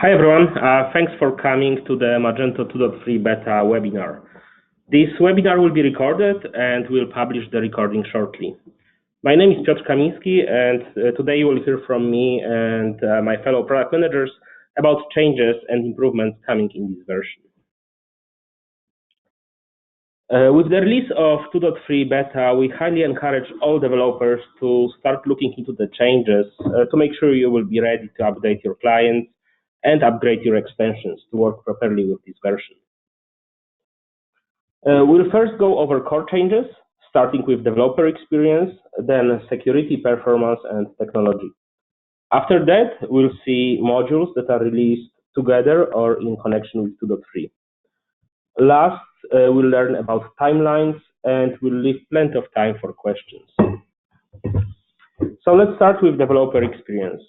Hi everyone, thanks for coming to the Magento 2.3 beta webinar. This webinar will be recorded and we'll publish the recording shortly. My name is Piotr Kamiński and today you will hear from me and my fellow product managers about changes and improvements coming in this version. With the release of 2.3 beta, we highly encourage all developers to start looking into the changes to make sure you will be ready to update your clients and upgrade your extensions to work properly with this version. We'll first go over core changes, starting with developer experience, then security, performance, and technology. After that, we'll see modules that are released together or in connection with 2.3. Last, we'll learn about timelines, and we'll leave plenty of time for questions. So let's start with developer experience.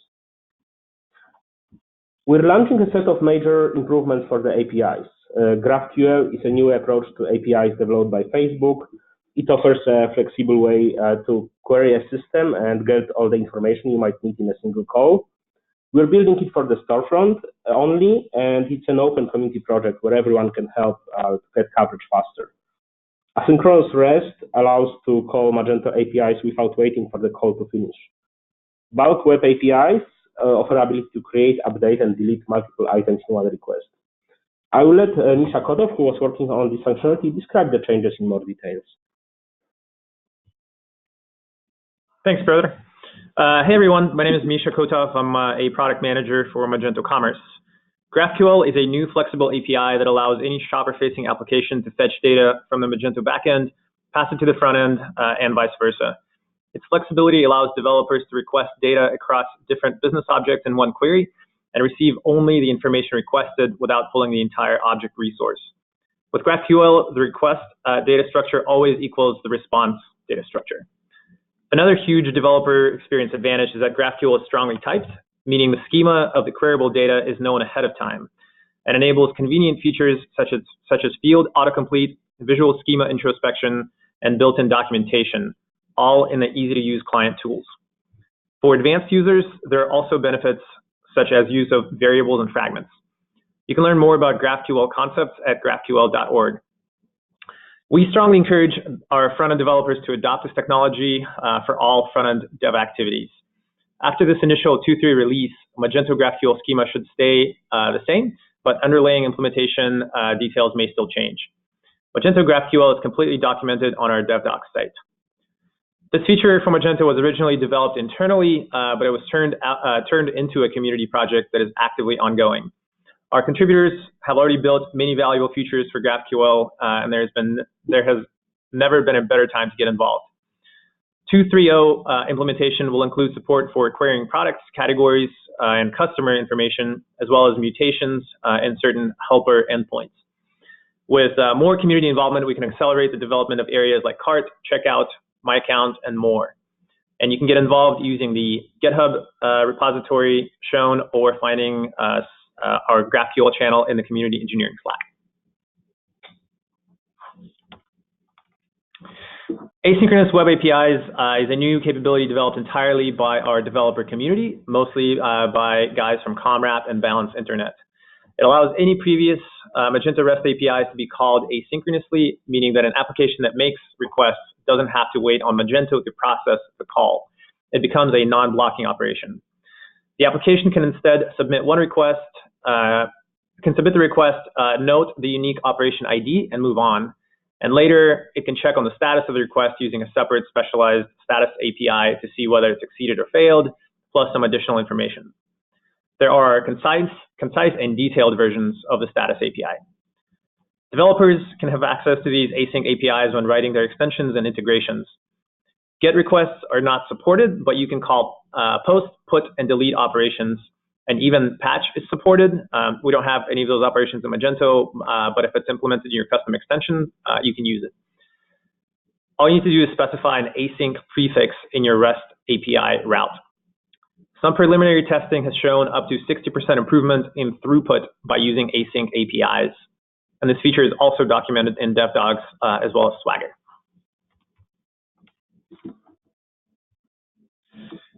We're launching a set of major improvements for the APIs. GraphQL is a new approach to APIs developed by Facebook. It offers a flexible way to query a system and get all the information you might need in a single call. We're building it for the storefront only, and it's an open community project where everyone can help get coverage faster. Asynchronous REST allows to call Magento APIs without waiting for the call to finish. Bulk web APIs offer ability to create, update, and delete multiple items in one request. I will let Misha Kotov, who was working on this functionality, describe the changes in more details. Thanks, brother. Hey everyone, my name is Misha Kotov. I'm a product manager for Magento Commerce. GraphQL is a new flexible API that allows any shopper-facing application to fetch data from the Magento backend, pass it to the front end, and vice versa. Its flexibility allows developers to request data across different business objects in one query and receive only the information requested without pulling the entire object resource. With GraphQL, the request data structure always equals the response data structure. Another huge developer experience advantage is that GraphQL is strongly typed, meaning the schema of the queryable data is known ahead of time and enables convenient features such as field autocomplete, visual schema introspection, and built-in documentation, all in the easy-to-use client tools. For advanced users, there are also benefits such as use of variables and fragments. You can learn more about GraphQL concepts at graphql.org. We strongly encourage our front-end developers to adopt this technology for all front-end dev activities. After this initial 2.3 release, Magento GraphQL schema should stay the same, but underlying implementation details may still change. Magento GraphQL is completely documented on our DevDocs site. This feature for Magento was originally developed internally, but it was turned into a community project that is actively ongoing. Our contributors have already built many valuable features for GraphQL, and there has never been a better time to get involved. 2.3.0 implementation will include support for querying products, categories, and customer information, as well as mutations in certain helper endpoints. With more community involvement, we can accelerate the development of areas like cart, checkout, my account, and more. And you can get involved using the GitHub repository shown or finding our GraphQL channel in the community engineering Slack. Asynchronous web APIs is a new capability developed entirely by our developer community, mostly by guys from Comrap and Balance Internet. It allows any previous Magento REST APIs to be called asynchronously, meaning that an application that makes requests doesn't have to wait on Magento to process the call. It becomes a non-blocking operation. The application can instead submit one request, the request, note the unique operation ID, and move on. And later, it can check on the status of the request using a separate specialized status API to see whether it succeeded or failed, plus some additional information. There are concise and detailed versions of the status API. Developers can have access to these async APIs when writing their extensions and integrations. GET requests are not supported, but you can call post, put, and delete operations, and even patch is supported. We don't have any of those operations in Magento, but if it's implemented in your custom extension, you can use it. All you need to do is specify an async prefix in your REST API route. Some preliminary testing has shown up to 60% improvement in throughput by using async APIs. And this feature is also documented in DevDocs as well as Swagger.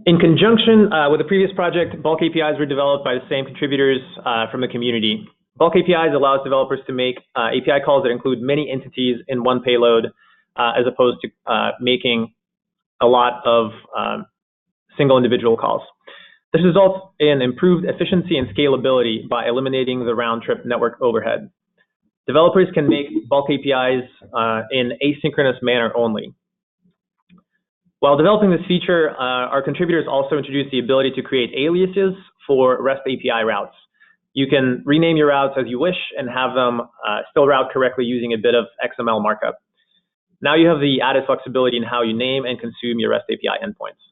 In conjunction with the previous project, bulk APIs were developed by the same contributors from the community. Bulk APIs allows developers to make API calls that include many entities in one payload, as opposed to making a lot of single individual calls. This results in improved efficiency and scalability by eliminating the round-trip network overhead. Developers can make bulk APIs in asynchronous manner only. While developing this feature, our contributors also introduced the ability to create aliases for REST API routes. You can rename your routes as you wish and have them still route correctly using a bit of XML markup. Now you have the added flexibility in how you name and consume your REST API endpoints.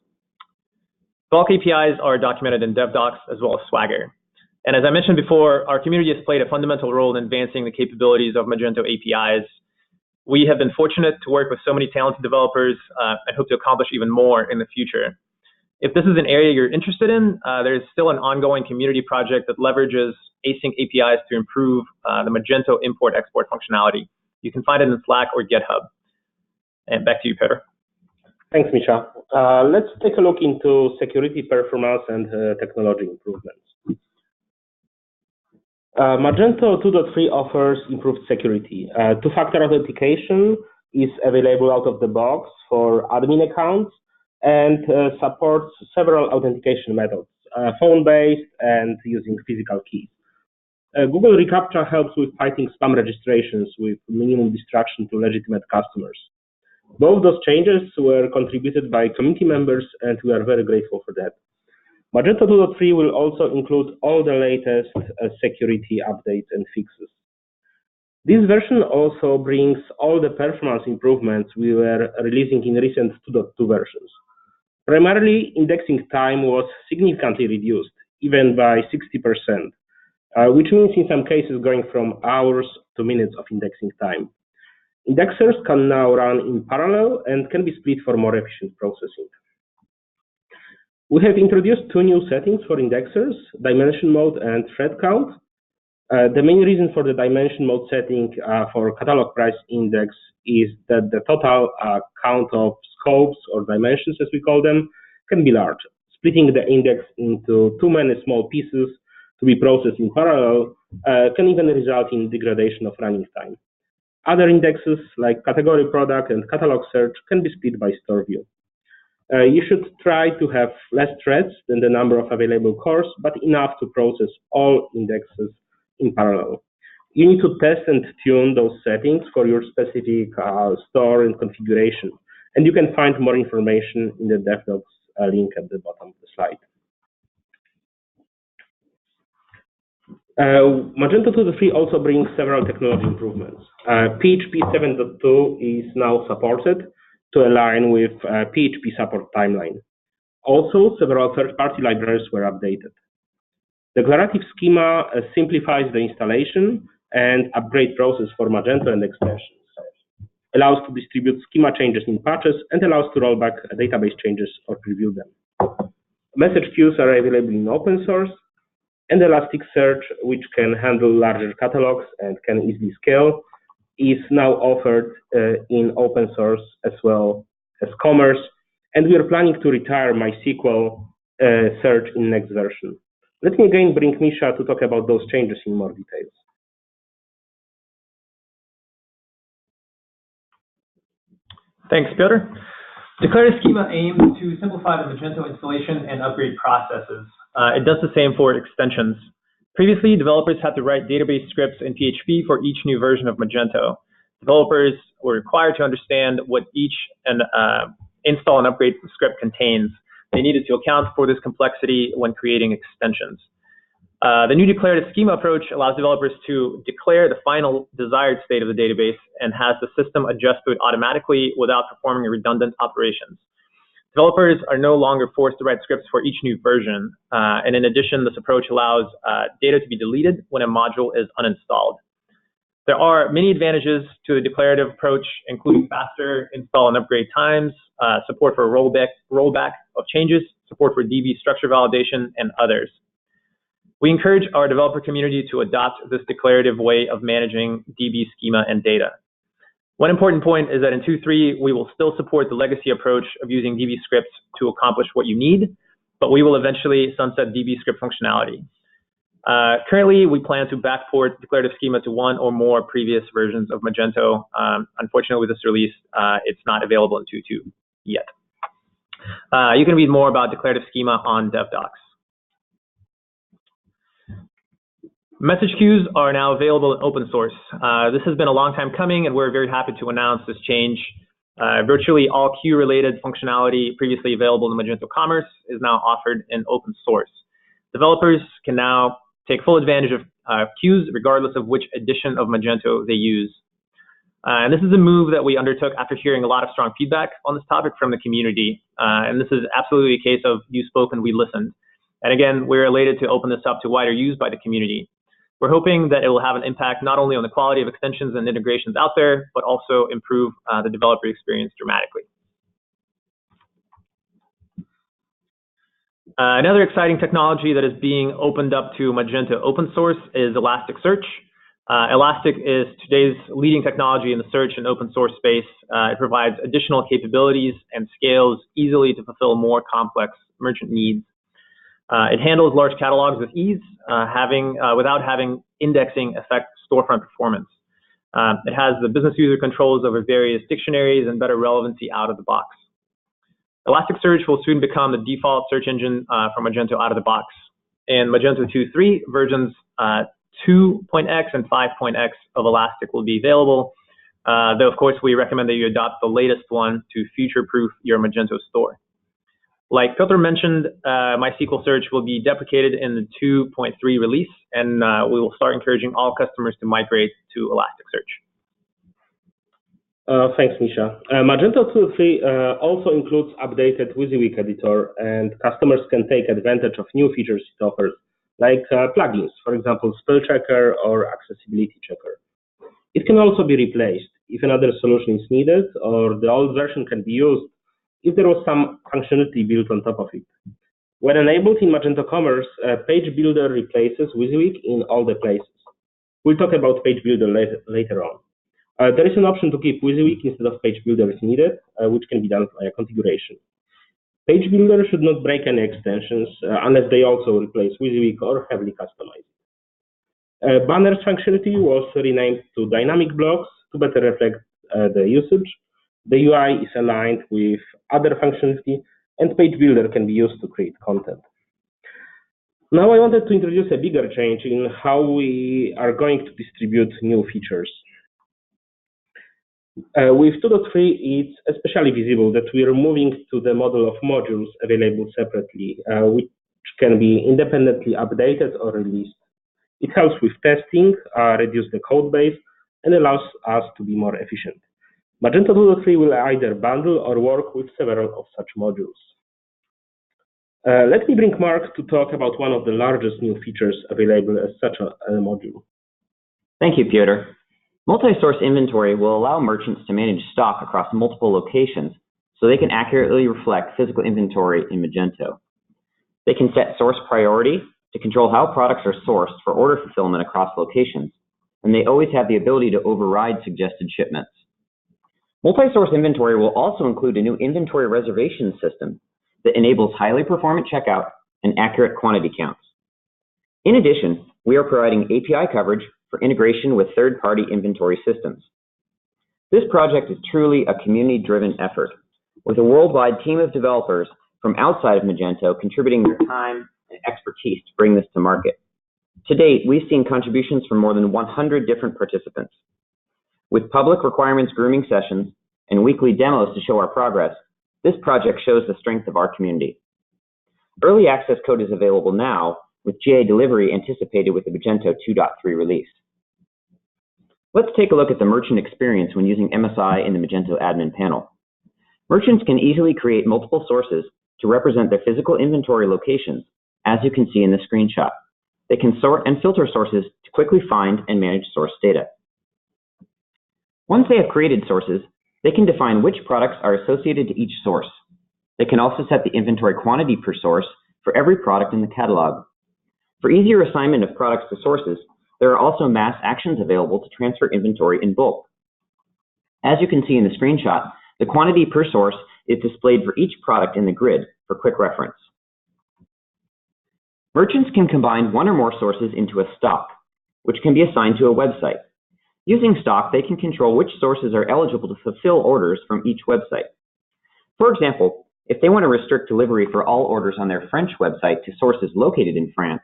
Bulk APIs are documented in DevDocs as well as Swagger. And as I mentioned before, our community has played a fundamental role in advancing the capabilities of Magento APIs. We have been fortunate to work with so many talented developers and hope to accomplish even more in the future. If this is an area you're interested in, there is still an ongoing community project that leverages async APIs to improve the Magento import-export functionality. You can find it in Slack or GitHub. And back to you, Peter. Thanks, Misha. Let's take a look into security, performance, and technology improvements. Magento 2.3 offers improved security. Two-factor authentication is available out of the box for admin accounts and supports several authentication methods, phone-based and using physical keys. Google reCAPTCHA helps with fighting spam registrations with minimum distraction to legitimate customers. Both those changes were contributed by community members, and we are very grateful for that. Magento 2.3 will also include all the latest security updates and fixes. This version also brings all the performance improvements we were releasing in recent 2.2 versions. Primarily, indexing time was significantly reduced, even by 60%, which means in some cases going from hours to minutes of indexing time. Indexers can now run in parallel and can be split for more efficient processing. We have introduced two new settings for indexers, dimension mode and thread count. The main reason for the dimension mode setting for catalog price index is that the total count of scopes or dimensions, as we call them, can be large. Splitting the index into too many small pieces to be processed in parallel can even result in degradation of running time. Other indexes like category product and catalog search can be split by store view. You should try to have less threads than the number of available cores, but enough to process all indexes in parallel. You need to test and tune those settings for your specific store and configuration, and you can find more information in the DevDocs link at the bottom of the slide. Magento 2.3 also brings several technology improvements. PHP 7.2 is now supported to align with PHP support timeline. Also, several third-party libraries were updated. Declarative schema simplifies the installation and upgrade process for Magento and extensions. Allows to distribute schema changes in patches and allows to roll back database changes or preview them. Message queues are available in open source, and Elasticsearch, which can handle larger catalogs and can easily scale, is now offered in open source as well as commerce, and we are planning to retire MySQL search in next version. Let me again bring Misha to talk about those changes in more details. Thanks, Piotr. Declarative schema aims to simplify the Magento installation and upgrade processes. It does the same for extensions. Previously, developers had to write database scripts in PHP for each new version of Magento. Developers were required to understand what each install and upgrade script contains. They needed to account for this complexity when creating extensions. The new declarative schema approach allows developers to declare the final desired state of the database and has the system adjust to it automatically without performing redundant operations. Developers are no longer forced to write scripts for each new version. And in addition, this approach allows data to be deleted when a module is uninstalled. There are many advantages to the declarative approach, including faster install and upgrade times, support for rollback of changes, support for DB structure validation, and others. We encourage our developer community to adopt this declarative way of managing DB schema and data. One important point is that in 2.3, we will still support the legacy approach of using DB scripts to accomplish what you need, but we will eventually sunset DB script functionality. Currently, we plan to backport declarative schema to one or more previous versions of Magento. Unfortunately, with this release, it's not available in 2.2 yet. You can read more about declarative schema on DevDocs. Message queues are now available in open source. This has been a long time coming, and we're very happy to announce this change. Virtually all queue-related functionality previously available in Magento Commerce is now offered in open source. Developers can now take full advantage of queues regardless of which edition of Magento they use. And this is a move that we undertook after hearing a lot of strong feedback on this topic from the community. And this is absolutely a case of you spoke and we listened. And again, we're elated to open this up to wider use by the community. We're hoping that it will have an impact not only on the quality of extensions and integrations out there, but also improve the developer experience dramatically. Another exciting technology that is being opened up to Magento Open Source is Elasticsearch. Elastic is today's leading technology in the search and open source space. It provides additional capabilities and scales easily to fulfill more complex merchant needs. It handles large catalogs with ease, without having indexing affect storefront performance. It has the business user controls over various dictionaries and better relevancy out of the box. Elasticsearch will soon become the default search engine for Magento out of the box. In Magento 2.3, versions 2.x and 5.x of Elastic will be available, though of course we recommend that you adopt the latest one to future-proof your Magento store. Like Piotr mentioned, MySQL Search will be deprecated in the 2.3 release, and we will start encouraging all customers to migrate to Elasticsearch. Thanks, Misha. Magento 2.3 also includes updated WYSIWYG editor, and customers can take advantage of new features it offers, like plugins, for example, spell checker or accessibility checker. It can also be replaced if another solution is needed, or the old version can be used if there was some functionality built on top of it. When enabled in Magento Commerce, Page Builder replaces WYSIWYG in all the places. We'll talk about Page Builder later on. There is an option to keep WYSIWYG instead of Page Builder if needed, which can be done via configuration. Page Builder should not break any extensions unless they also replace WYSIWYG or heavily customize it. Banners functionality was renamed to dynamic blocks to better reflect the usage. The UI is aligned with other functionality, and Page Builder can be used to create content. Now I wanted to introduce a bigger change in how we are going to distribute new features. With 2.3, it's especially visible that we are moving to the model of modules available separately, which can be independently updated or released. It helps with testing, reduce the code base, and allows us to be more efficient. Magento 2.3 will either bundle or work with several of such modules. Let me bring Mark to talk about one of the largest new features available as such a module. Thank you, Piotr. Multi-source inventory will allow merchants to manage stock across multiple locations so they can accurately reflect physical inventory in Magento. They can set source priority to control how products are sourced for order fulfillment across locations, and they always have the ability to override suggested shipments. Multi-source inventory will also include a new inventory reservation system that enables highly performant checkout and accurate quantity counts. In addition, we are providing API coverage for integration with third-party inventory systems. This project is truly a community-driven effort, with a worldwide team of developers from outside of Magento contributing their time and expertise to bring this to market. To date, we've seen contributions from more than 100 different participants. With public requirements grooming sessions and weekly demos to show our progress, this project shows the strength of our community. Early access code is available now, with GA delivery anticipated with the Magento 2.3 release. Let's take a look at the merchant experience when using MSI in the Magento admin panel. Merchants can easily create multiple sources to represent their physical inventory locations, as you can see in the screenshot. They can sort and filter sources to quickly find and manage source data. Once they have created sources, they can define which products are associated to each source. They can also set the inventory quantity per source for every product in the catalog. For easier assignment of products to sources, there are also mass actions available to transfer inventory in bulk. As you can see in the screenshot, the quantity per source is displayed for each product in the grid for quick reference. Merchants can combine one or more sources into a stock, which can be assigned to a website. Using stock, they can control which sources are eligible to fulfill orders from each website. For example, if they want to restrict delivery for all orders on their French website to sources located in France,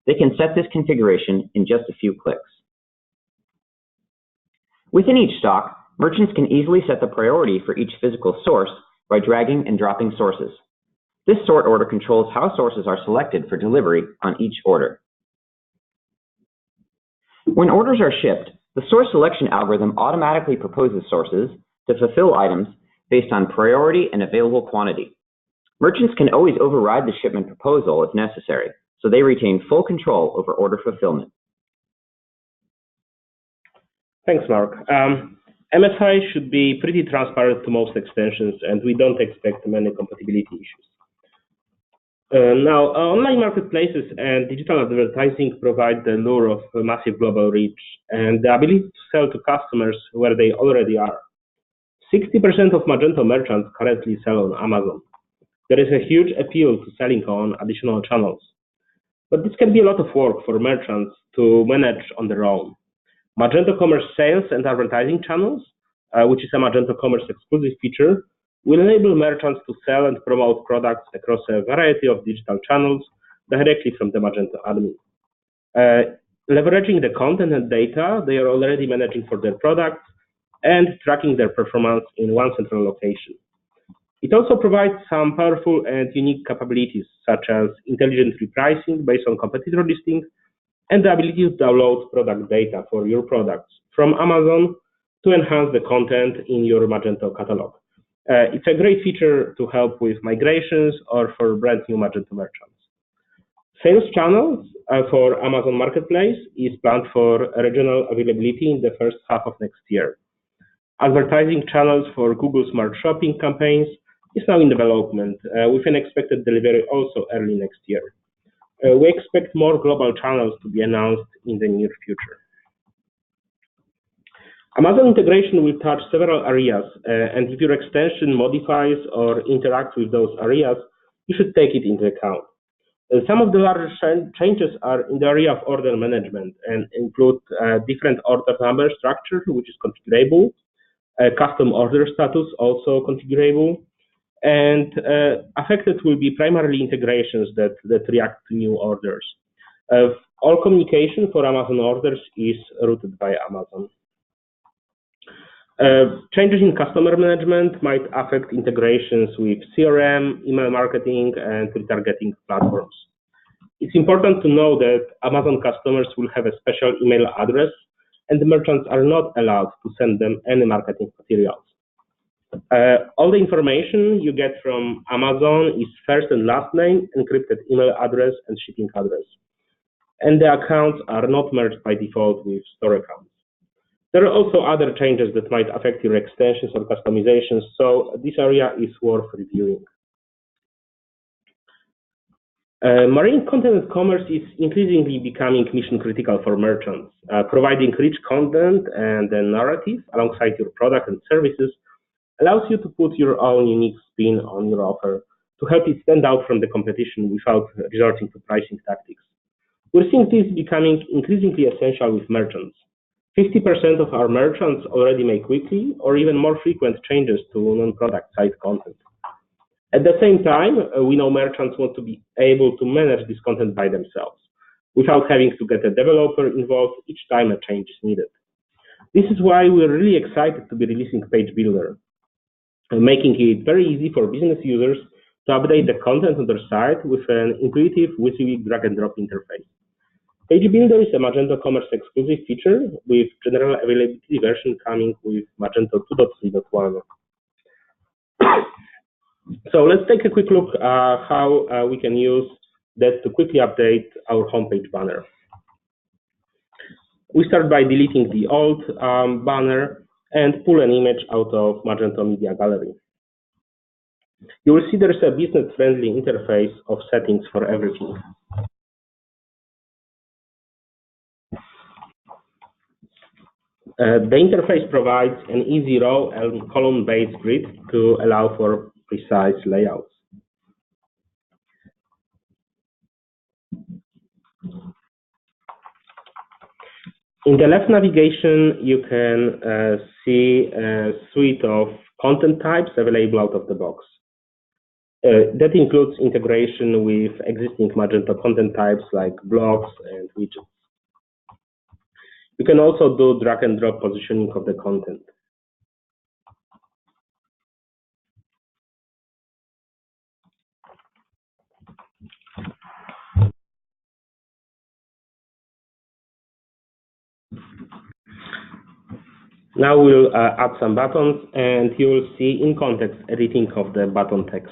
they can set this configuration in just a few clicks. Within each stock, merchants can easily set the priority for each physical source by dragging and dropping sources. This sort order controls how sources are selected for delivery on each order. When orders are shipped, the source selection algorithm automatically proposes sources to fulfill items based on priority and available quantity. Merchants can always override the shipment proposal if necessary, so they retain full control over order fulfillment. Thanks, Mark. MFI should be pretty transparent to most extensions, and we don't expect many compatibility issues. Now, online marketplaces and digital advertising provide the lure of massive global reach and the ability to sell to customers where they already are. 60% of Magento merchants currently sell on Amazon. There is a huge appeal to selling on additional channels. But this can be a lot of work for merchants to manage on their own. Magento Commerce sales and advertising channels, which is a Magento Commerce exclusive feature, will enable merchants to sell and promote products across a variety of digital channels directly from the Magento admin. Leveraging the content and data they are already managing for their products and tracking their performance in one central location. It also provides some powerful and unique capabilities, such as intelligent repricing based on competitor listings and the ability to download product data for your products from Amazon to enhance the content in your Magento catalog. It's a great feature to help with migrations or for brand new Magento merchants. Sales channels for Amazon Marketplace is planned for regional availability in the first half of next year. Advertising channels for Google Smart Shopping campaigns is now in development, with an expected delivery also early next year. We expect more global channels to be announced in the near future. Amazon integration will touch several areas, and if your extension modifies or interacts with those areas, you should take it into account. Some of the largest changes are in the area of order management and include different order number structure, which is configurable, custom order status, also configurable, and affected will be primarily integrations that react to new orders. All communication for Amazon orders is routed by Amazon. Changes in customer management might affect integrations with CRM, email marketing, and retargeting platforms. It's important to know that Amazon customers will have a special email address, and the merchants are not allowed to send them any marketing materials. All the information you get from Amazon is first and last name, encrypted email address, and shipping address. And the accounts are not merged by default with store accounts. There are also other changes that might affect your extensions or customizations, so this area is worth reviewing. Marine content and commerce is increasingly becoming mission critical for merchants. Providing rich content and a narrative alongside your product and services allows you to put your own unique spin on your offer to help it stand out from the competition without resorting to pricing tactics. We're seeing this becoming increasingly essential with merchants. 50% of our merchants already make weekly or even more frequent changes to non-product site content. At the same time, we know merchants want to be able to manage this content by themselves without having to get a developer involved each time a change is needed. This is why we're really excited to be releasing Page Builder, making it very easy for business users to update the content on their site with an intuitive WYSIWYG drag-and-drop interface. Page Builder is a Magento Commerce exclusive feature with general availability version coming with Magento 2.3.1. So let's take a quick look how we can use that to quickly update our homepage banner. We start by deleting the old banner and pull an image out of Magento Media Gallery. You will see there is a business-friendly interface of settings for everything. The interface provides an easy row and column-based grid to allow for precise layouts. In the left navigation, you can see a suite of content types available out of the box. That includes integration with existing Magento content types like blocks and widgets. You can also do drag and drop positioning of the content. Now we'll add some buttons, and you will see in context editing of the button text.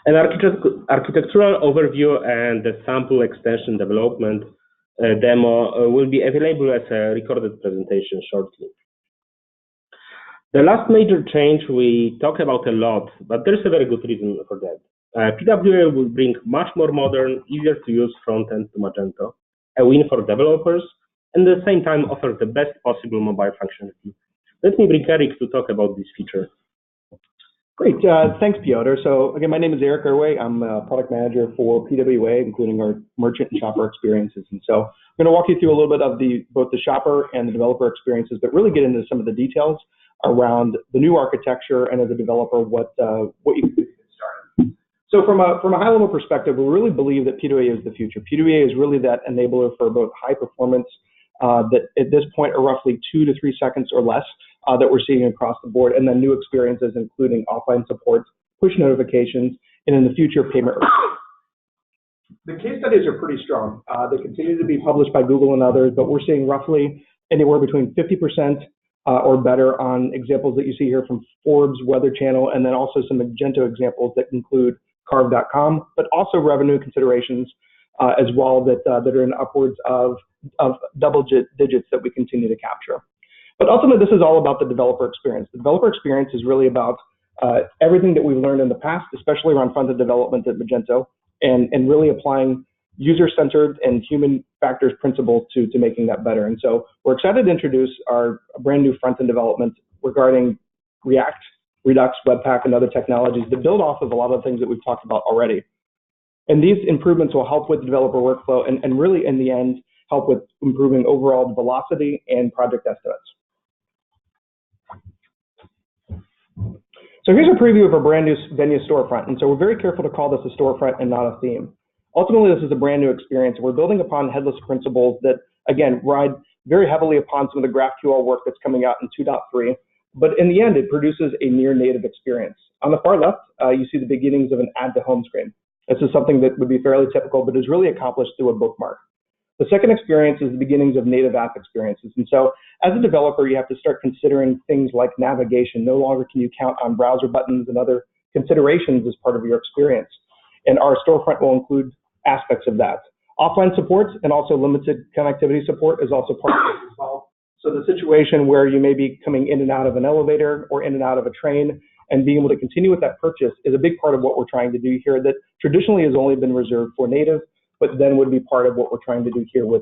An architectural overview and the sample extension development demo will be available as a recorded presentation shortly. The last major change we talk about a lot, but there's a very good reason for that. PWA will bring much more modern, easier to use front-end to Magento, a win for developers, and at the same time offer the best possible mobile functionality. Let me bring Eric to talk about this feature. Great, thanks Piotr. So again, my name is Eric Irway. I'm a product manager for PWA, including our merchant and shopper experiences. And so I'm going to walk you through a little bit of both the shopper and the developer experiences, but really get into some of the details around the new architecture and as a developer, what you can do to get started. So from a high level perspective, we really believe that PWA is the future. PWA is really that enabler for both high performance that at this point are roughly 2 to 3 seconds or less that we're seeing across the board, and then new experiences including offline support, push notifications, and in the future payment. The case studies are pretty strong. They continue to be published by Google and others, but we're seeing roughly anywhere between 50% or better on examples that you see here from Forbes, Weather Channel, and then also some Magento examples that include Carve.com, but also revenue considerations as well that are in upwards of double digits that we continue to capture. But ultimately, this is all about the developer experience. The developer experience is really about everything that we've learned in the past, especially around front-end development at Magento, and really applying user-centered and human factors principles to making that better. And so we're excited to introduce our brand new front-end development regarding React, Redux, Webpack, and other technologies that build off of a lot of the things that we've talked about already. And these improvements will help with the developer workflow and really, in the end, help with improving overall velocity and project estimates. So here's a preview of our brand new venue storefront. And so we're very careful to call this a storefront and not a theme. Ultimately, this is a brand new experience. We're building upon headless principles that, again, ride very heavily upon some of the GraphQL work that's coming out in 2.3. But in the end, it produces a near native experience. On the far left, you see the beginnings of an add to home screen. This is something that would be fairly typical, but is really accomplished through a bookmark. The second experience is the beginnings of native app experiences. And so as a developer, you have to start considering things like navigation. No longer can you count on browser buttons and other considerations as part of your experience. And our storefront will include aspects of that. Offline support and also limited connectivity support is also part of it as well. So the situation where you may be coming in and out of an elevator or in and out of a train and being able to continue with that purchase is a big part of what we're trying to do here that traditionally has only been reserved for native, but then would be part of what we're trying to do here with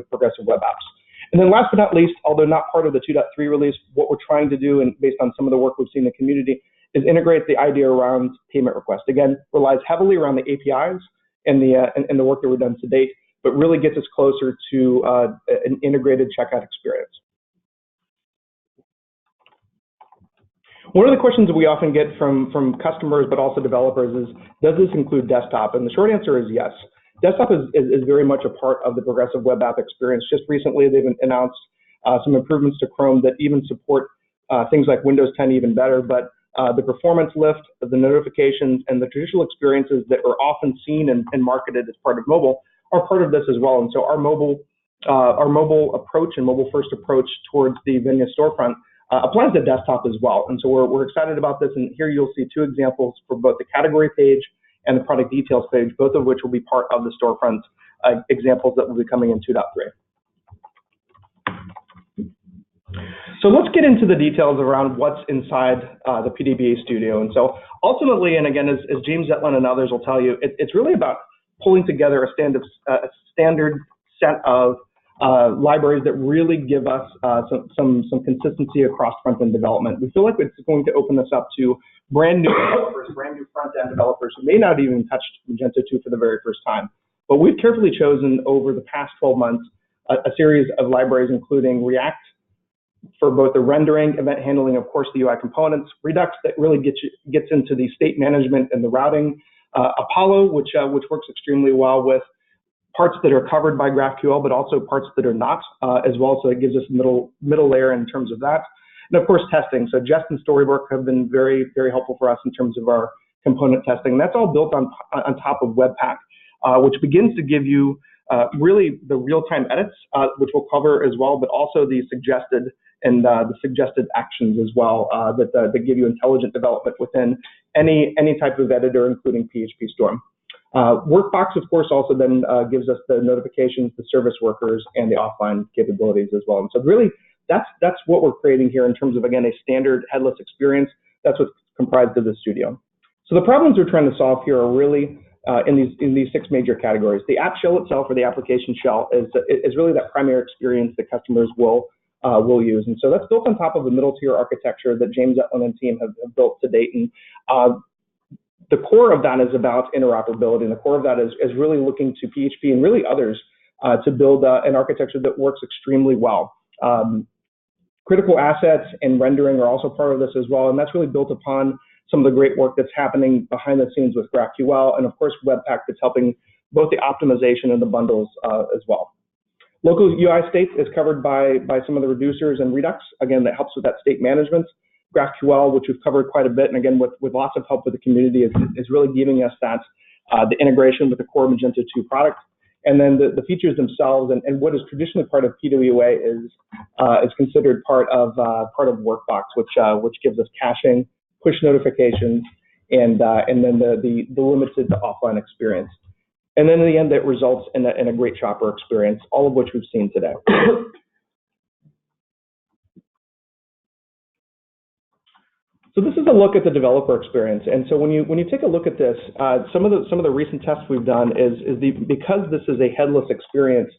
progressive web apps. And then last but not least, although not part of the 2.3 release, what we're trying to do, and based on some of the work we've seen in the community, is integrate the idea around payment request. Again, relies heavily around the APIs and the work that we've done to date, but really gets us closer to an integrated checkout experience. One of the questions that we often get from customers, but also developers is, does this include desktop? And the short answer is yes. Desktop is very much a part of the progressive web app experience. Just recently, they've announced some improvements to Chrome that even support things like Windows 10 even better, but the performance lift, the notifications, and the traditional experiences that are often seen and marketed as part of mobile are part of this as well. And so our mobile approach and mobile-first approach towards the Venue storefront applies to desktop as well. And so we're excited about this. And here you'll see two examples for both the category page and the product details page, both of which will be part of the storefront examples that will be coming in 2.3. So let's get into the details around what's inside the PWA Studio. And so ultimately, and again, as James Zetlin and others will tell you, it's really about pulling together a standard set of libraries that really give us some consistency across front-end development. We feel like it's going to open this up to brand new developers, brand new front-end developers who may not even touch Magento 2 for the very first time. But we've carefully chosen over the past 12 months a series of libraries, including React for both the rendering, event handling, of course, the UI components, Redux that really gets into the state management and the routing, Apollo, which works extremely well with parts that are covered by GraphQL, but also parts that are not as well. So it gives us middle layer in terms of that. And of course, testing. So Jest and Storybook have been very, very helpful for us in terms of our component testing. And that's all built on top of Webpack, which begins to give you really the real-time edits, which we'll cover as well, but also the suggested actions as well that give you intelligent development within any type of editor, including PHP Storm. Workbox, of course, also then gives us the notifications, the service workers, and the offline capabilities as well. And so really, that's what we're creating here in terms of, again, a standard headless experience. That's what's comprised of the studio. So the problems we're trying to solve here are really in these 6 major categories. The app shell itself, or the application shell, is really that primary experience that customers will use. And so that's built on top of the middle tier architecture that James Etlin and team have built to date. And the core of that is about interoperability, and the core of that is really looking to PHP and really others to build an architecture that works extremely well. Critical assets and rendering are also part of this as well, and that's really built upon some of the great work that's happening behind the scenes with GraphQL, and of course Webpack that's helping both the optimization and the bundles as well. Local UI state is covered by some of the reducers and Redux. Again, that helps with that state management. GraphQL, which we've covered quite a bit, and again, with lots of help with the community, is really giving us that, the integration with the core Magento 2 product. And then the features themselves and what is traditionally part of PWA is considered part of Workbox, which gives us caching, push notifications, and then the limited to offline experience. And then in the end, that results in a great shopper experience, all of which we've seen today. So this is a look at the developer experience, and so when you take a look at this, some of the recent tests we've done because this is a headless experience.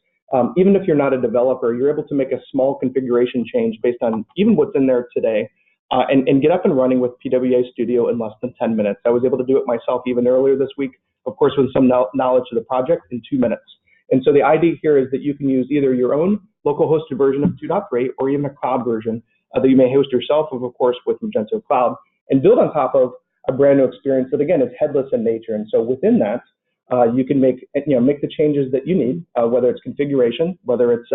Even if you're not a developer, you're able to make a small configuration change based on even what's in there today, and get up and running with PWA Studio in less than 10 minutes. I was able to do it myself even earlier this week, of course, with some knowledge of the project in 2 minutes. And so the idea here is that you can use either your own local hosted version of 2.3 or even a cloud version that you may host yourself, of course, with Magento Cloud, and build on top of a brand new experience that, again, is headless in nature. And so within that, you can make the changes that you need, whether it's configuration, whether it's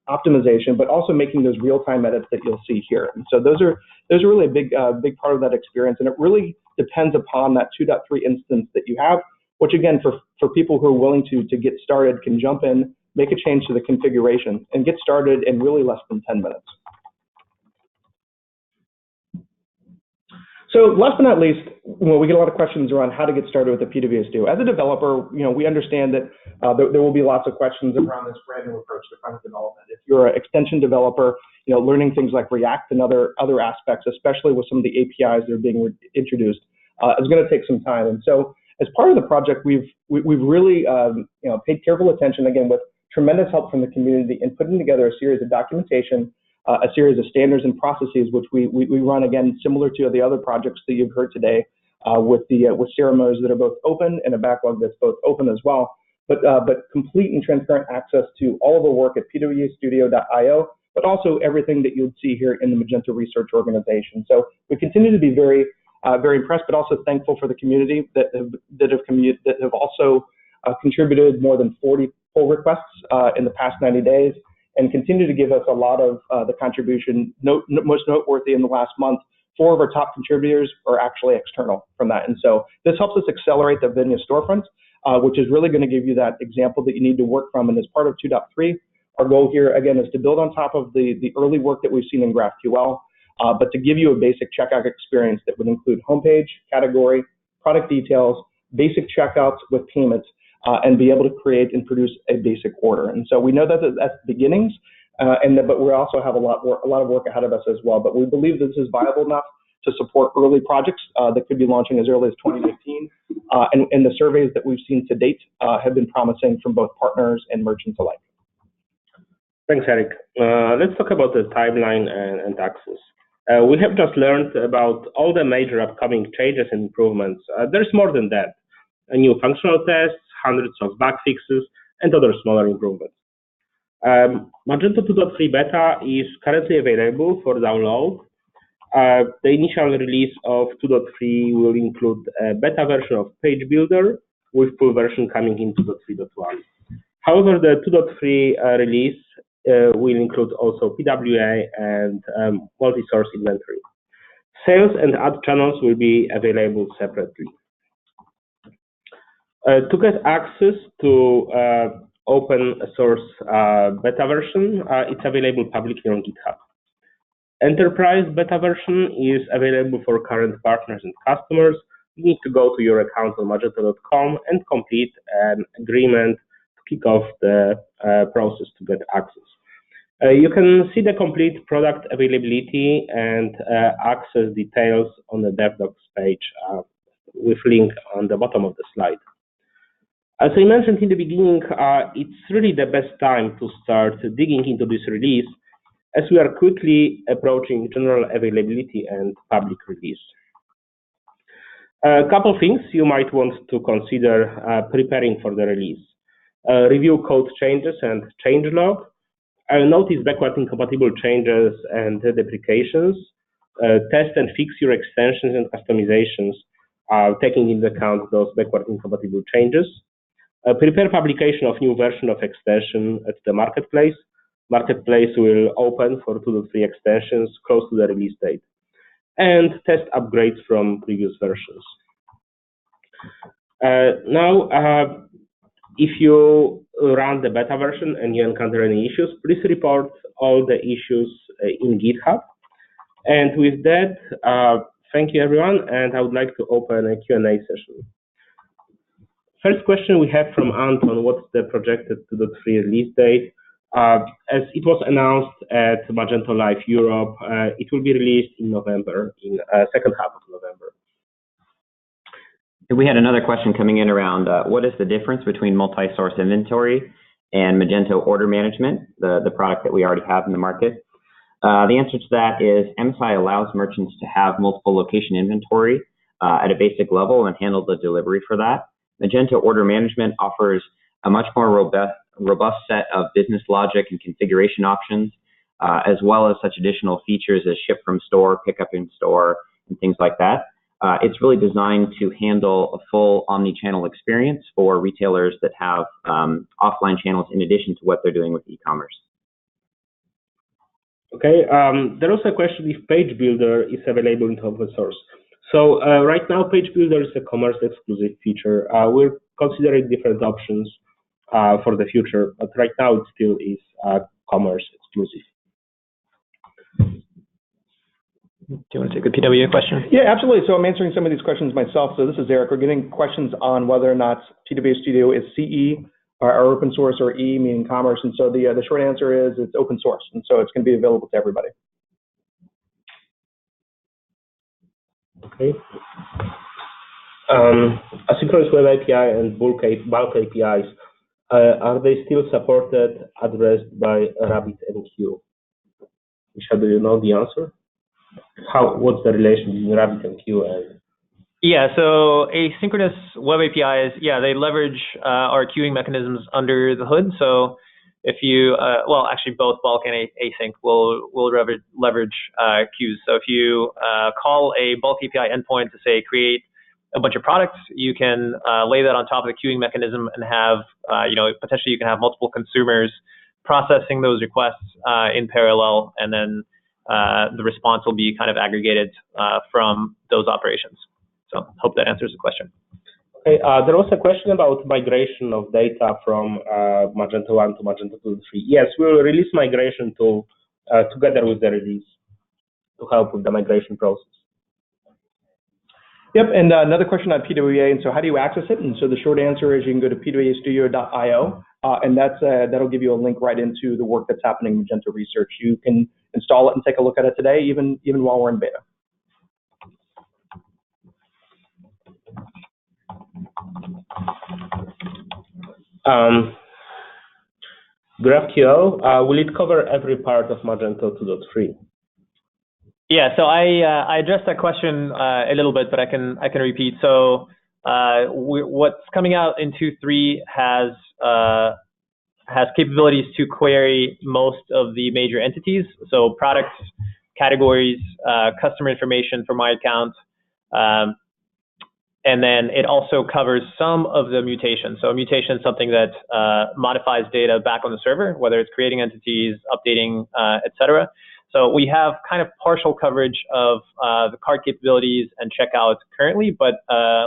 optimization, but also making those real-time edits that you'll see here. And so those are really a big part of that experience, and it really depends upon that 2.3 instance that you have, which again, for people who are willing to get started, can jump in, make a change to the configuration, and get started in really less than 10 minutes. So last but not least, we get a lot of questions around how to get started with the PWA Studio. As a developer, we understand that there will be lots of questions around this brand new approach to front-end development. If you're an extension developer, learning things like React and other aspects, especially with some of the APIs that are being introduced, is going to take some time. And so, as part of the project, we've really paid careful attention, again, with tremendous help from the community in putting together a series of documentation, a series of standards and processes, which we run, again, similar to the other projects that you've heard today, with ceremonies that are both open and a backlog that's both open as well, but complete and transparent access to all of the work at pwastudio.io, but also everything that you'd see here in the Magento Research Organization. So we continue to be very impressed, but also thankful for the community that have also contributed more than 40 pull requests in the past 90 days, and continue to give us a lot of the contribution. Most noteworthy in the last month, 4 of our top contributors are actually external from that. And so this helps us accelerate the Vinya storefront, which is really going to give you that example that you need to work from. And as part of 2.3, our goal here, again, is to build on top of the early work that we've seen in GraphQL, but to give you a basic checkout experience that would include homepage, category, product details, basic checkouts with payments, and be able to create and produce a basic order. And so we know that that's beginnings, but we also have a lot of work ahead of us as well. But we believe this is viable enough to support early projects that could be launching as early as 2015. And the surveys that we've seen to date have been promising from both partners and merchants alike. Thanks, Eric. Let's talk about the timeline and access. We have just learned about all the major upcoming changes and improvements. There's more than that. New functional tests, hundreds of bug fixes, and other smaller improvements. Magento 2.3 beta is currently available for download. The initial release of 2.3 will include a beta version of Page Builder, with full version coming in 2.3.1. However, the 2.3 release will include also PWA and multi-source inventory. Sales and ad channels will be available separately. To get access to open source beta version, it's available publicly on GitHub. Enterprise beta version is available for current partners and customers. You need to go to your account on magento.com and complete an agreement to kick off the process to get access. You can see the complete product availability and access details on the DevDocs page with link on the bottom of the slide. As I mentioned in the beginning, it's really the best time to start digging into this release, as we are quickly approaching general availability and public release. A couple things you might want to consider preparing for the release. Review code changes and changelog. Notice backward incompatible changes and deprecations. Test and fix your extensions and customizations, taking into account those backward incompatible changes. Prepare publication of new version of extension at the marketplace. Marketplace will open for 2.3 extensions close to the release date. And test upgrades from previous versions. Now, if you run the beta version and you encounter any issues, please report all the issues in GitHub. And with that, thank you everyone, and I would like to open a Q&A session. First question we have from Anton: what's the projected 2.3 release date? As it was announced at Magento Live Europe, it will be released in November, in second half of November. We had another question coming in around what is the difference between multi-source inventory and Magento order management, the product that we already have in the market. The answer to that is MSI allows merchants to have multiple location inventory at a basic level and handle the delivery for that. Magento order management offers a much more robust set of business logic and configuration options, as well as such additional features as ship from store, pick up in store, and things like that. It's really designed to handle a full omni-channel experience for retailers that have offline channels in addition to what they're doing with e-commerce. Okay, there was a question if Page Builder is available in open source. So right now, Page Builder is a commerce exclusive feature. We're considering different options for the future, but right now it still is commerce exclusive. Do you want to take the PWA question? Yeah, absolutely. So I'm answering some of these questions myself. So this is Eric. We're getting questions on whether or not PWA Studio is CE or open source, or E meaning commerce. And so the short answer is it's open source, and so it's going to be available to everybody. Okay. Asynchronous Web API and bulk APIs, are they still supported, addressed by RabbitMQ? Misha, do you know the answer? What's the relation between RabbitMQ and? Yeah, so asynchronous web APIs, yeah, they leverage our queuing mechanisms under the hood. So if you, well, actually both bulk and async will leverage queues. So if you call a bulk API endpoint to say create a bunch of products, you can lay that on top of the queuing mechanism and have, potentially you can have multiple consumers processing those requests in parallel, and then the response will be kind of aggregated from those operations. So hope that answers the question. Okay, there was a question about migration of data from Magento 1 to Magento 2.3. Yes, we will release migration tool together with the release to help with the migration process. Yep, and another question on PWA, and so how do you access it? And so the short answer is you can go to pwastudio.io, and that'll give you a link right into the work that's happening in Magento Research. You can install it and take a look at it today, even while we're in beta. GraphQL, will it cover every part of Magento 2.3? Yeah, so I addressed that question a little bit, but I can repeat. So What's coming out in 2.3 has capabilities to query most of the major entities, so products, categories, customer information for my account, and then it also covers some of the mutations. So a mutation is something that modifies data back on the server, whether it's creating entities, updating, etc. So we have kind of partial coverage of the cart capabilities and checkout currently, but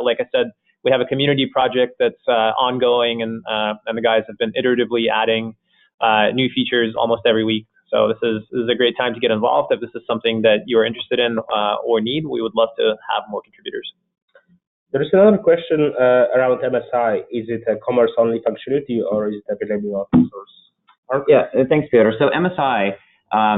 like I said, we have a community project that's ongoing, and the guys have been iteratively adding new features almost every week. So this is a great time to get involved. If this is something that you're interested in or need, we would love to have more contributors. There is another question around MSI. Is it a commerce-only functionality, or is it available open source? Yeah, thanks, Peter. So MSI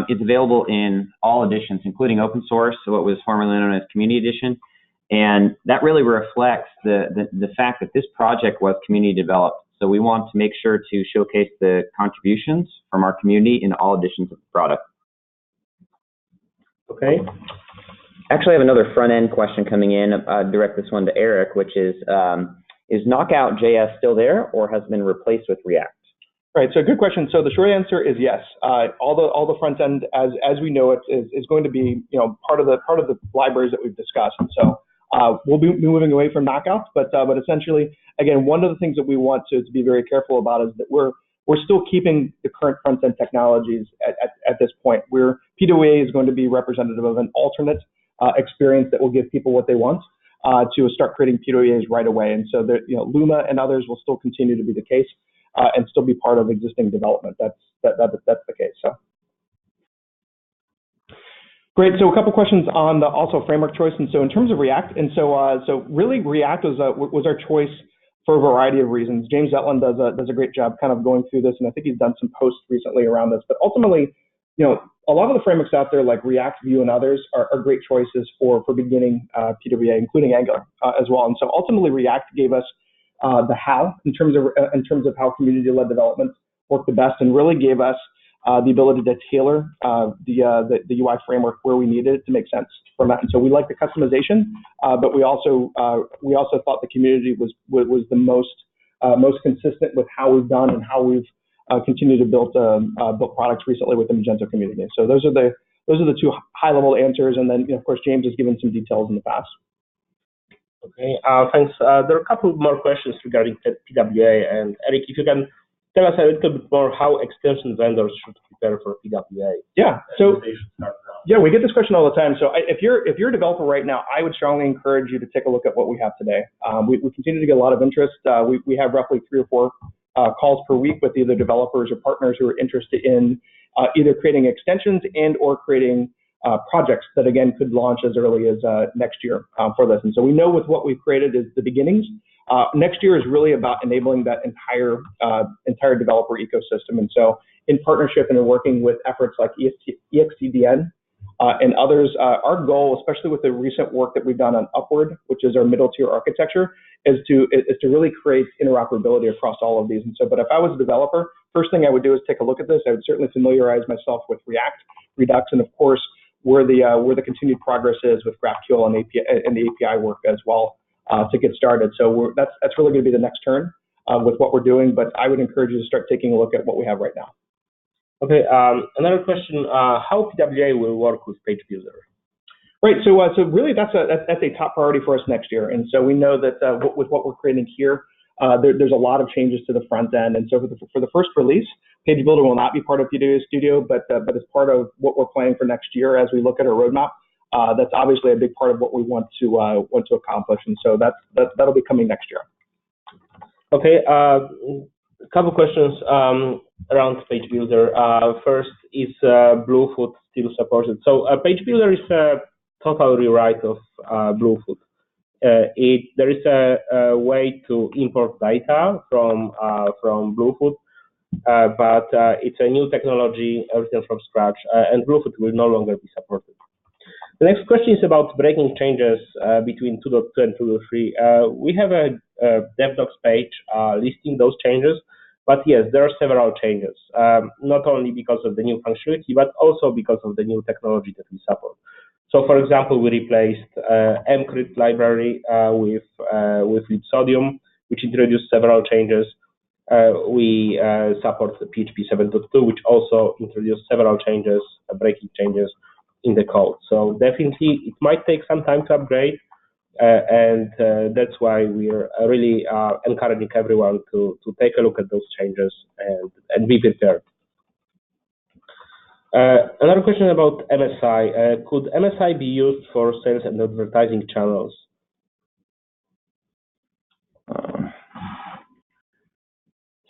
is available in all editions, including open source, so what was formerly known as Community Edition. And that really reflects the fact that this project was community developed. So we want to make sure to showcase the contributions from our community in all editions of the product. Okay. Actually, I have another front-end question coming in. Direct this one to Eric, which is Knockout.js still there or has been replaced with React? Right, so good question. So the short answer is yes. All the front end, as we know it, is going to be part of the libraries that we've discussed. And so we'll be moving away from Knockout, but essentially, again, one of the things that we want to be very careful about is that we're still keeping the current front end technologies at this point. Where PWA is going to be representative of an alternate experience that will give people what they want to start creating PWAs right away. And so Luma and others will still continue to be the case and still be part of existing development. That's the case. So. Great. So a couple questions on the also framework choice. And so in terms of React, and so really React was our choice for a variety of reasons. James Zetland does a great job kind of going through this, and I think he's done some posts recently around this. But ultimately, a lot of the frameworks out there like React, Vue, and others are great choices for beginning PWA, including Angular as well. And so ultimately, React gave us the how in terms of how community-led development worked the best, and really gave us the ability to tailor the UI framework where we needed it to make sense from that. And so we like the customization, but we also thought the community was the most consistent with how we've done and how we've continued to build products recently with the Magento community. So those are the two high-level answers, and then of course James has given some details in the past. Okay, thanks. There are a couple more questions regarding PWA, and Eric, if you can tell us a little bit more how extension vendors should prepare for PWA. Yeah, so yeah, we get this question all the time. So if you're a developer right now, I would strongly encourage you to take a look at what we have today. We continue to get a lot of interest. We have roughly 3 or 4 calls per week with either developers or partners who are interested in either creating extensions and or creating projects that again could launch as early as next year for this. And so we know with what we've created is the beginnings. Next year is really about enabling that entire developer ecosystem. And so in partnership and in working with efforts like EXTDN and others, our goal, especially with the recent work that we've done on Upward, which is our middle tier architecture, is to really create interoperability across all of these. And so, but if I was a developer, first thing I would do is take a look at this. I would certainly familiarize myself with React, Redux, and of course where the continued progress is with GraphQL and the API work as well to get started. So that's really going to be the next turn with what we're doing. But I would encourage you to start taking a look at what we have right now. Okay. Another question: how PWA will work with Page Builder? Right. So really that's a top priority for us next year. And so we know that with what we're creating here, there's a lot of changes to the front end. And so for the first release, Page Builder will not be part of PWA Studio, but as part of what we're planning for next year as we look at our roadmap. That's obviously a big part of what we want to accomplish, and so that'll be coming next year. Okay, a couple questions around Page Builder. First, is Bluefoot still supported? So Page Builder is a total rewrite of Bluefoot. There is a way to import data from Bluefoot, but it's a new technology, everything from scratch, and Bluefoot will no longer be supported. The next question is about breaking changes between 2.2 and 2.3. We have a DevDocs page listing those changes, but yes, there are several changes, not only because of the new functionality, but also because of the new technology that we support. So, for example, we replaced mcrypt library with libsodium, which introduced several changes. We support PHP 7.2, which also introduced several changes, breaking changes in the code. So definitely, it might take some time to upgrade, and that's why we're really encouraging everyone to take a look at those changes and be prepared. Another question about MSI. Could MSI be used for sales and advertising channels?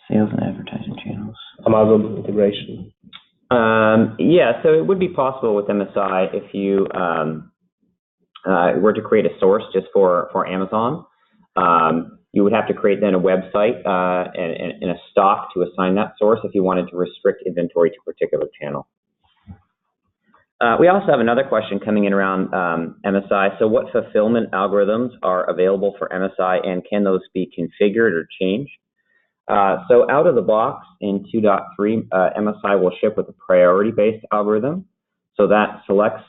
Sales and advertising channels. Amazon integration. Yeah, so it would be possible with MSI if you were to create a source just for Amazon. You would have to create then a website and a stock to assign that source if you wanted to restrict inventory to a particular channel. We also have another question coming in around MSI. So what fulfillment algorithms are available for MSI, and can those be configured or changed? So out of the box in 2.3, MSI will ship with a priority-based algorithm. So that selects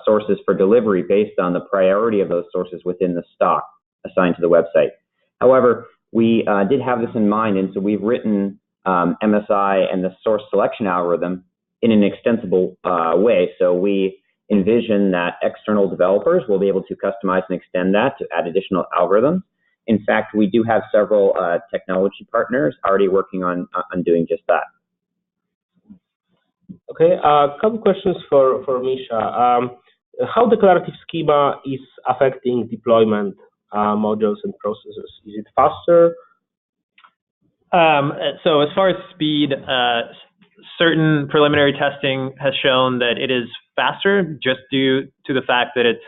sources for delivery based on the priority of those sources within the stock assigned to the website. However, we did have this in mind, and so we've written MSI and the source selection algorithm in an extensible way. So we envision that external developers will be able to customize and extend that to add additional algorithms. In fact, we do have several technology partners already working on doing just that. Okay, a couple questions for Misha. How declarative schema is affecting deployment modules and processes? Is it faster? So as far as speed, certain preliminary testing has shown that it is faster just due to the fact that it's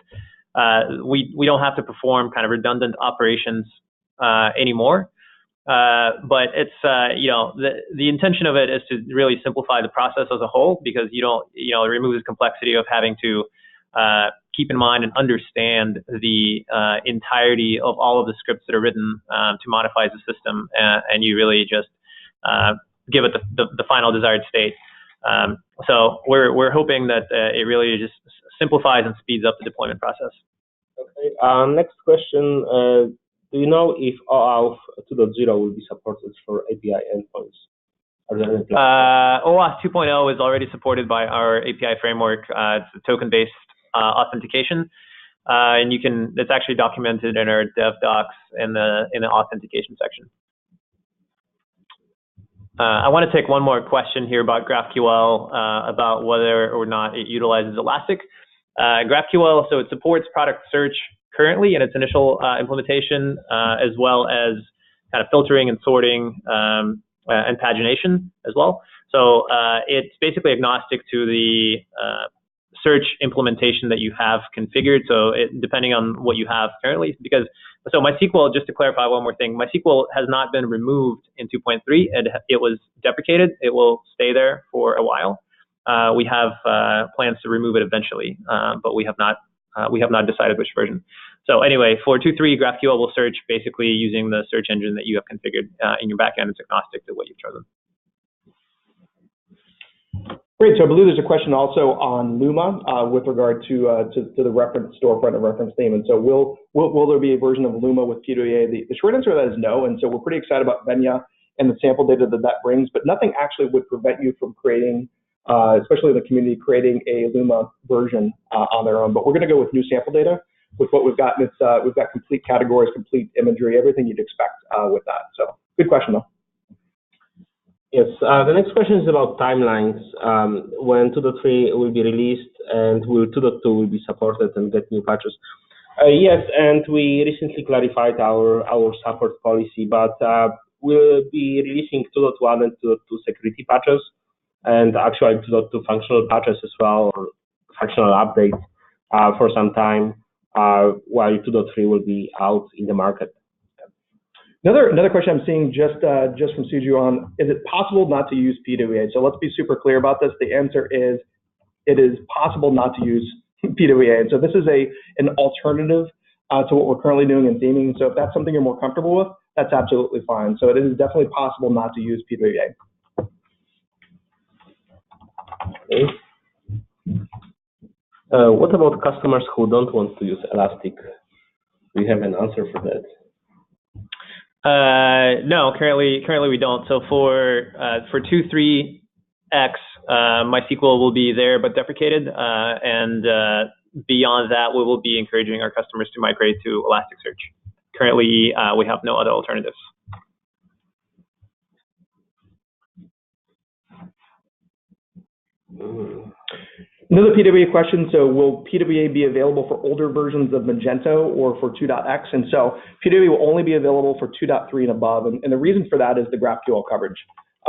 we don't have to perform kind of redundant operations anymore. But it's the intention of it is to really simplify the process as a whole, because you don't it removes the complexity of having to keep in mind and understand the entirety of all of the scripts that are written to modify the system, and you really just give it the final desired state. So we're hoping that it really just simplifies and speeds up the deployment process. Okay. Next question. Do you know if OAuth 2.0 will be supported for API endpoints? Are there any plans? OAuth 2.0 is already supported by our API framework. It's a token-based authentication, and it's actually documented in our dev docs in the authentication section. I want to take one more question here about GraphQL, about whether or not it utilizes Elastic. GraphQL, so it supports product search currently in its initial implementation, as well as kind of filtering and sorting and pagination as well. So it's basically agnostic to the search implementation that you have configured. So depending on what you have currently, so MySQL, just to clarify one more thing, MySQL has not been removed in 2.3. It was deprecated. It will stay there for a while. We have plans to remove it eventually, but we have not decided which version. So anyway, for 2.3, GraphQL will search basically using the search engine that you have configured in your backend. It's agnostic to what you've chosen. Great. So I believe there's a question also on Luma with regard to the reference storefront and reference theme. And so will there be a version of Luma with PWA? The short answer to that is no. And so we're pretty excited about Venya and the sample data that brings, but nothing actually would prevent you from creating, especially the community, creating a Luma version on their own. But we're going to go with new sample data with what we've got. And we've got complete categories, complete imagery, everything you'd expect with that. So good question, though. Yes, the next question is about timelines. When 2.3 will be released, and will 2.2 will be supported and get new patches? Yes, and we recently clarified our support policy, but we'll be releasing 2.1 and 2.2 security patches, and actually 2.2 functional patches as well, or functional updates for some time, while 2.3 will be out in the market. Another question I'm seeing just from Suju on, is it possible not to use PWA? So let's be super clear about this. The answer is, it is possible not to use PWA. And so this is an alternative to what we're currently doing in theming. So if that's something you're more comfortable with, that's absolutely fine. So it is definitely possible not to use PWA. Okay. What about customers who don't want to use Elastic? Do you have an answer for that? No, currently we don't. So for 2.3x, MySQL will be there but deprecated, and beyond that, we will be encouraging our customers to migrate to Elasticsearch. Currently, we have no other alternatives. Another PWA question, so will PWA be available for older versions of Magento or for 2.x? And so PWA will only be available for 2.3 and above, and the reason for that is the GraphQL coverage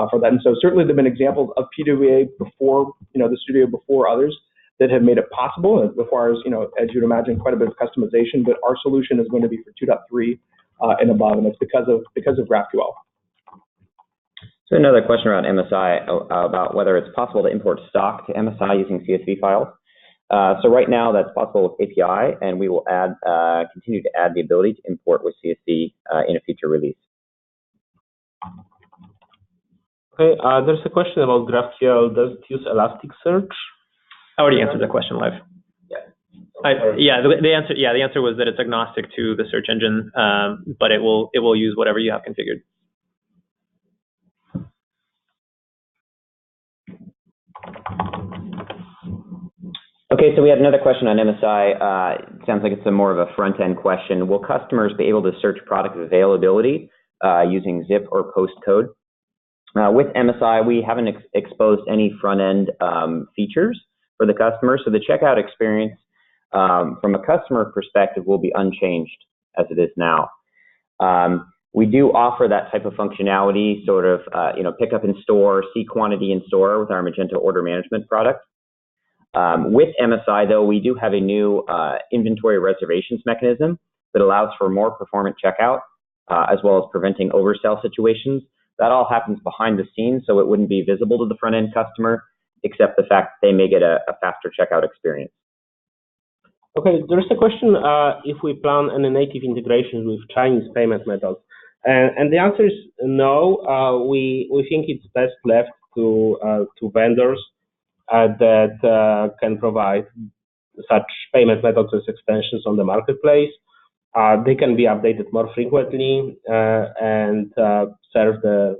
for that. And so certainly there have been examples of PWA before, the Studio before others that have made it possible. It requires, as you'd imagine, quite a bit of customization, but our solution is going to be for 2.3 and above, and it's because of GraphQL. So another question around MSI about whether it's possible to import stock to MSI using CSV files. So right now that's possible with API, and we will continue to add the ability to import with CSV in a future release. Okay, there's a question about GraphQL. Does it use Elasticsearch? I already answered the question live. Yeah. The answer was that it's agnostic to the search engine, but it will use whatever you have configured. Okay, so we had another question on MSI. It sounds like it's more of a front-end question. Will customers be able to search product availability using zip or postcode? With MSI, we haven't exposed any front-end features for the customer, so the checkout experience from a customer perspective will be unchanged as it is now. We do offer that type of functionality, sort of, pick up in store, see quantity in store with our Magento order management product. With MSI, though, we do have a new inventory reservations mechanism that allows for more performant checkout, as well as preventing oversell situations. That all happens behind the scenes, so it wouldn't be visible to the front-end customer, except the fact that they may get a faster checkout experience. Okay, there's a question if we plan any native integrations with Chinese payment methods. And the answer is no. We think it's best left to vendors that can provide such payment methods as extensions on the marketplace. They can be updated more frequently and serve the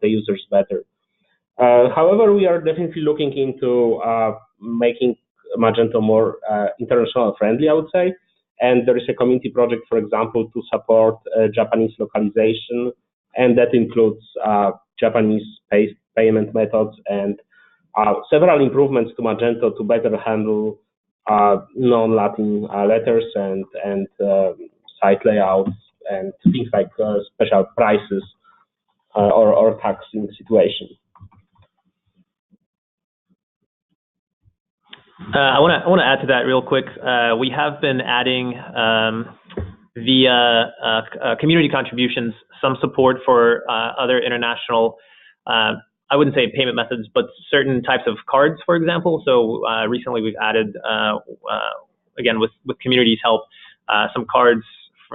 users better. However, we are definitely looking into making Magento more international friendly, I would say. And there is a community project, for example, to support Japanese localization, and that includes Japanese payment methods and several improvements to Magento to better handle non-Latin letters and site layouts and things like special prices or taxing situation. I want to add to that real quick. We have been adding via community contributions some support for other international, I wouldn't say payment methods, but certain types of cards, for example. So recently we've added, again, with community's help, some cards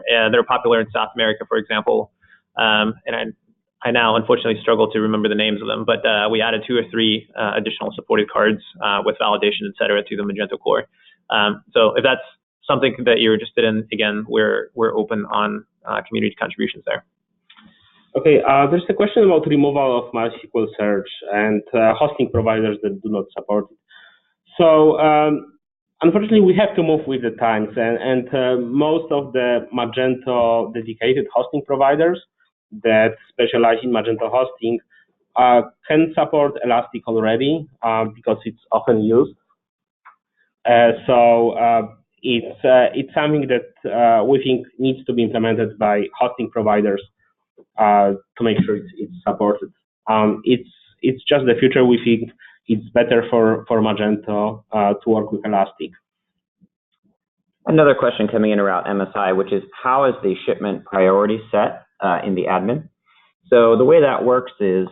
that are popular in South America, for example. And I now unfortunately struggle to remember the names of them, but we added 2 or 3 additional supported cards with validation, et cetera, to the Magento core. So if that's something that you're interested in, again, we're open on community contributions there. Okay, there's a question about removal of MySQL search and hosting providers that do not support it. So unfortunately, we have to move with the times, and most of the Magento dedicated hosting providers that specialize in Magento hosting can support Elastic already because it's often used. So it's something that we think needs to be implemented by hosting providers to make sure it's supported. It's just the future. We think it's better for Magento to work with Elastic. Another question coming in around MSI, which is how is the shipment priority set in the admin? So the way that works is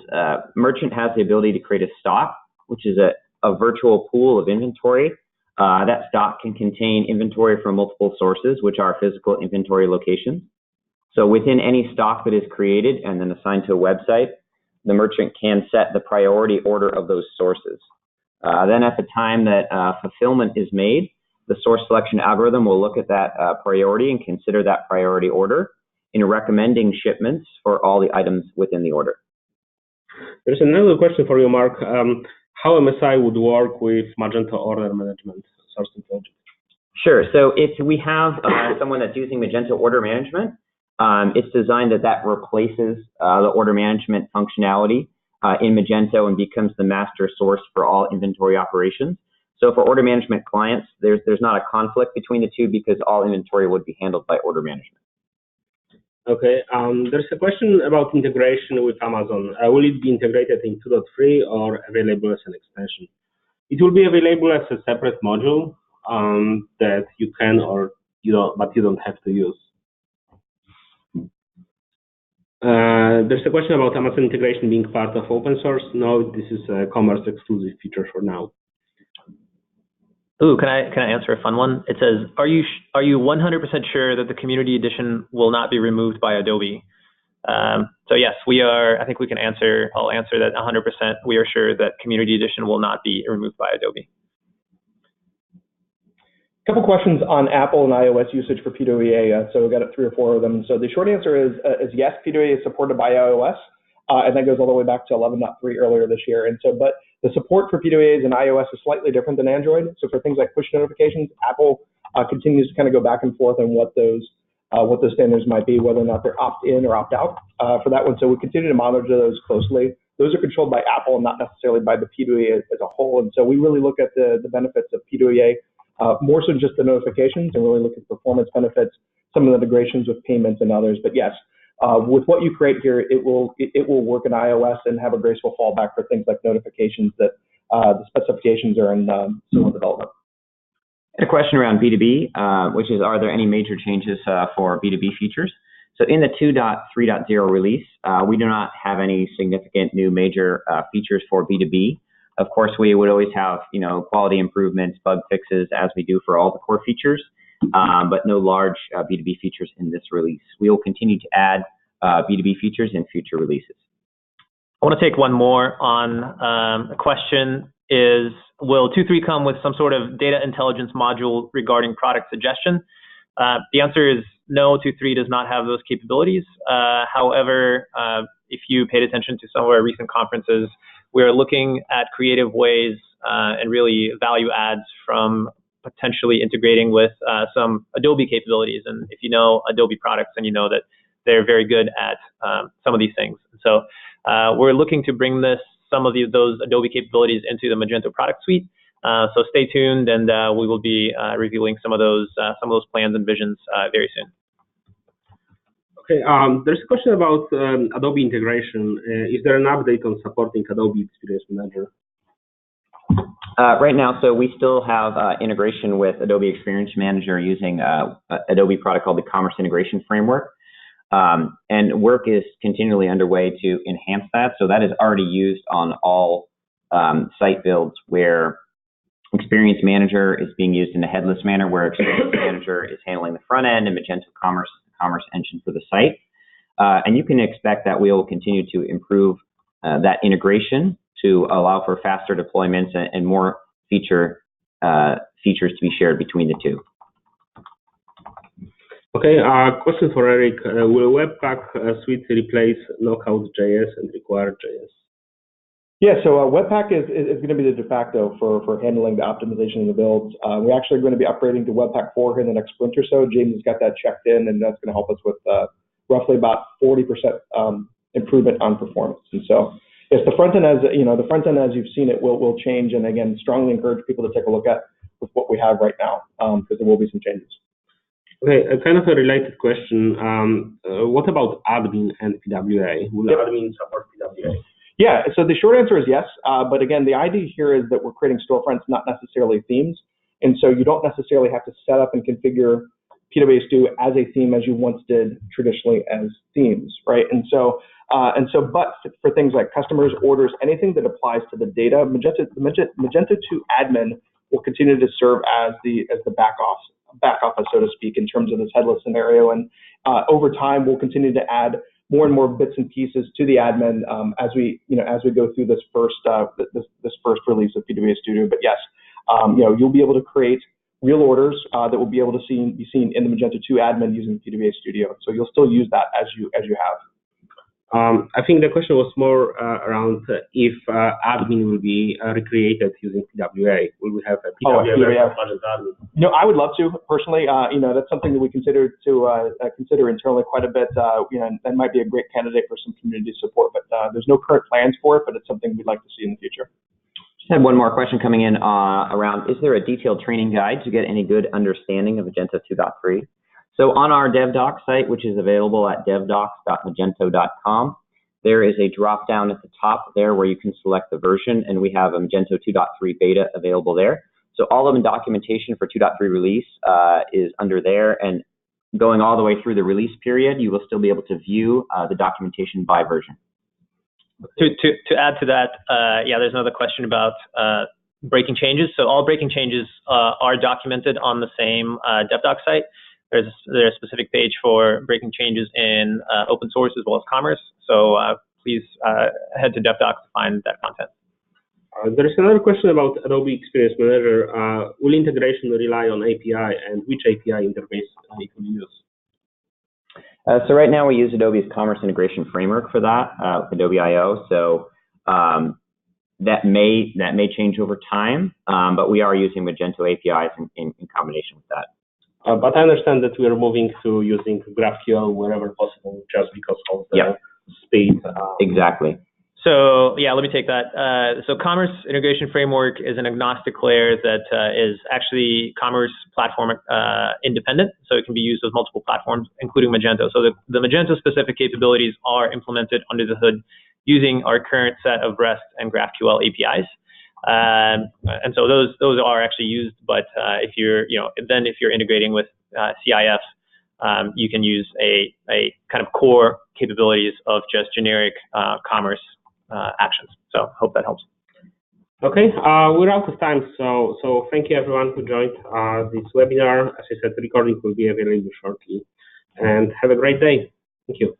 merchant has the ability to create a stock, which is a virtual pool of inventory. That stock can contain inventory from multiple sources, which are physical inventory locations. So within any stock that is created and then assigned to a website, the merchant can set the priority order of those sources. Then at the time that fulfillment is made, the source selection algorithm will look at that priority and consider that priority order in recommending shipments for all the items within the order. There's another question for you, Mark. How MSI would work with Magento Order Management sourcing project? Sure. So if we have someone that's using Magento Order Management, it's designed that replaces the order management functionality in Magento and becomes the master source for all inventory operations. So for order management clients, there's not a conflict between the two because all inventory would be handled by order management. Okay. There's a question about integration with Amazon. Will it be integrated in 2.3 or available as an extension? It will be available as a separate module that you can or but you don't have to use. There's a question about Amazon integration being part of open source. No, this is a commerce exclusive feature for now. Ooh, can I answer a fun one? It says, are you 100% sure that the community edition will not be removed by Adobe? So yes, we are. I think we can answer. I'll answer that 100%. We are sure that community edition will not be removed by Adobe. A couple questions on Apple and iOS usage for PWA. So we got 3 or 4 of them. So the short answer is yes, PWA is supported by iOS, and that goes all the way back to 11.3 earlier this year. And so, but the support for PWAs in iOS is slightly different than Android. So for things like push notifications, Apple continues to kind of go back and forth on what those standards might be, whether or not they're opt-in or opt-out for that one. So we continue to monitor those closely. Those are controlled by Apple and not necessarily by the PWA as a whole. And so we really look at the benefits of PWA more so just the notifications, and really look at performance benefits, some of the integrations with payments and others. But yes, with what you create here, it will work in iOS and have a graceful fallback for things like notifications that the specifications are in similar development. A question around B2B, which is, are there any major changes for B2B features? So in the 2.3.0 release, we do not have any significant new major features for B2B. Of course, we would always have, quality improvements, bug fixes, as we do for all the core features, but no large B2B features in this release. We will continue to add B2B features in future releases. I want to take one more on a question is, will 2.3 come with some sort of data intelligence module regarding product suggestion? The answer is no, 2.3 does not have those capabilities. However, if you paid attention to some of our recent conferences, we're looking at creative ways and really value adds from potentially integrating with some Adobe capabilities. And if you know Adobe products, then you know that they're very good at some of these things. So we're looking to bring some of those Adobe capabilities into the Magento product suite. So stay tuned, and we will be revealing some of those plans and visions very soon. Okay, there's a question about Adobe integration. Is there an update on supporting Adobe Experience Manager? Right now, so we still have integration with Adobe Experience Manager using Adobe product called the Commerce Integration Framework. And work is continually underway to enhance that. So that is already used on all site builds where Experience Manager is being used in a headless manner, where Experience Manager is handling the front end and Magento Commerce is the commerce engine for the site. And you can expect that we will continue to improve that integration to allow for faster deployments and more features to be shared between the two. Okay, question for Eric. Will Webpack suite replace Knockout.js and Require.js? Yeah, so Webpack is going to be the de facto for handling the optimization of the builds. We're actually going to be upgrading to Webpack 4 here in the next sprint or so. James has got that checked in, and that's going to help us with roughly about 40% improvement on performance. And so, yes, the front end, as you've seen it, will change. And again, strongly encourage people to take a look at with what we have right now, because there will be some changes. Okay, kind of a related question. What about admin and PWA? Will admin support PWA? Yeah, so the short answer is yes. But again, the idea here is that we're creating storefronts, not necessarily themes. And so you don't necessarily have to set up and configure PWA Studio as a theme as you once did traditionally as themes, right? But for things like customers, orders, anything that applies to the data, Magento 2 admin will continue to serve as the back office, so to speak, in terms of this headless scenario. And over time, we'll continue to add more and more bits and pieces to the admin as we go through this first release of PWA Studio. But yes, you'll be able to create real orders that will be able to be seen in the Magento 2 admin using PWA Studio. So you'll still use that as you have. I think the question was more around if admin will be recreated using PWA. Will we have a PWA version of admin? No, I would love to personally. That's something that we consider internally quite a bit. That might be a great candidate for some community support. But there's no current plans for it. But it's something we'd like to see in the future. Just had one more question coming in around: is there a detailed training guide to get any good understanding of Magento 2.3? So on our DevDocs site, which is available at devdocs.magento.com, there is a drop-down at the top there where you can select the version, and we have a Magento 2.3 beta available there. So all of the documentation for 2.3 release is under there, and going all the way through the release period, you will still be able to view the documentation by version. To add to that, there's another question about breaking changes. So all breaking changes are documented on the same DevDocs site. There's a specific page for breaking changes in open source as well as commerce. So please head to DevDocs to find that content. There is another question about Adobe Experience Manager. Will integration rely on API, and which API interface it will use? So right now we use Adobe's Commerce Integration Framework for that, with Adobe I/O. So that may change over time, but we are using Magento APIs in combination with that. But I understand that we are moving to using GraphQL wherever possible, just because of the speed. Exactly. So let me take that. So Commerce Integration Framework is an agnostic layer that is actually Commerce platform independent. So it can be used with multiple platforms, including Magento. So the Magento specific capabilities are implemented under the hood using our current set of REST and GraphQL APIs. And so those are actually used, but if you're integrating with CIF, you can use a kind of core capabilities of just generic commerce actions. So hope that helps. Okay, we're out of time, so thank you everyone who joined this webinar. As I said, the recording will be available shortly, and have a great day. Thank you.